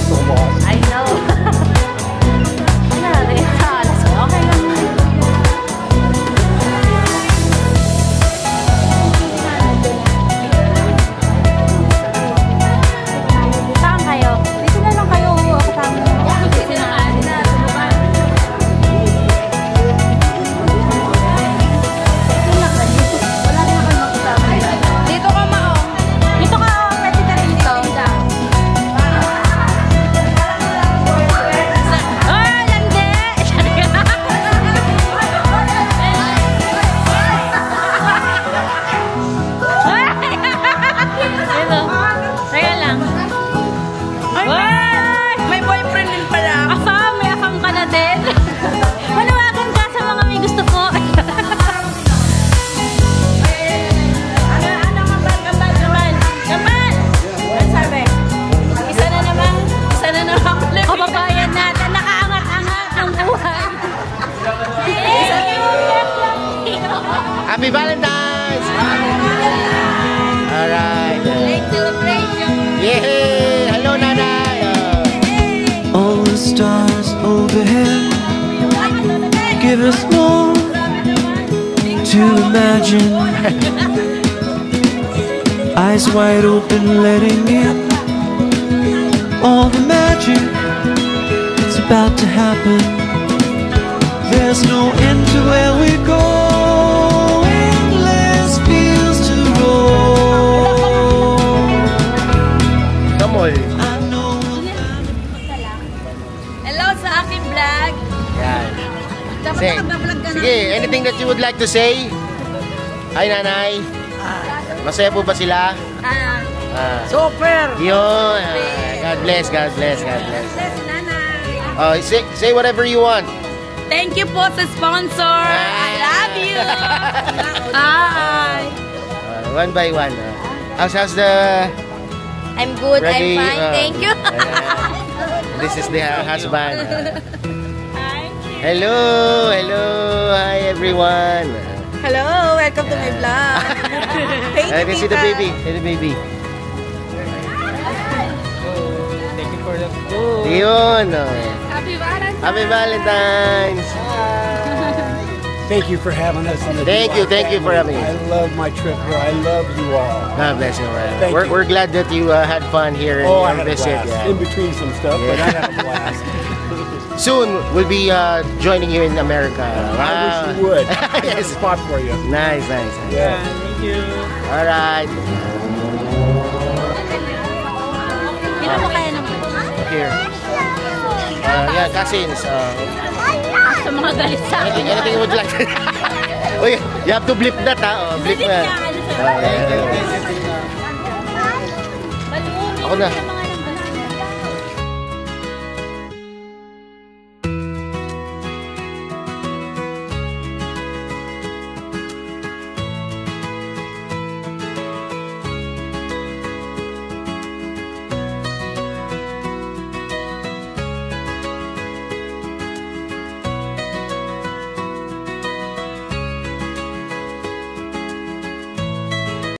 gusto ko bukas. I know. Wala rin. So, okay lang. Saan kayo? Dito na lang kayo. Kasama nyo. Dito na nga. Dito ka, Mao. Dito ka, pwede ka rin dito. Oh, landi! Ito. Teka lang. May boyfriend din pala. May akam ka na din. Manawagan ka sa mga may gusto po. Kababayan natin, nakaangat-angat ng buhay. Happy Valentine's! Alright. Late celebration. Yay! Hello, Nanay! All the stars overhead give us more to imagine. Eyes wide open, letting in all the magic that's about to happen. There's no end to where we go. Endless fields to roll. Come on. I know. Hello sa aking vlog. Yan. Dapat Sige. nakablog ka na. Sige, anything that you would like to say? Hi, Nanay. Masaya po ba sila? Super. Yun. God bless, God bless, God bless. Nanay. Say whatever you want. Thank you po sa sponsor. I love you. Hi. One by one. How's the... I'm good, Ready, I'm fine, thank you. This is the husband. Hi. Hello, hello. Hi, everyone. Hello, welcome to my vlog. Thank I you, can see the tita. baby. See the baby. Thank you for the food. Yun. Happy Valentine's. Happy Valentine's. Thank you for having us on the Thank you for having us. I love my trip here. I love you all. God bless you, man. Thank you. We're glad that you had fun here Oh, I in had a visit. blast. Yeah. In between some stuff, but I had a blast. Soon we'll be joining you in America. I wish you would. Yes. Spot for you. Nice, nice. Yeah. Thank you. All right. Hindi mo kaya naman. Here. Yeah, cousins. Sa mga galit sa akin. Anything you would like? Uy, you have to blip that, ha? Oh, blip na. Ako Ako na.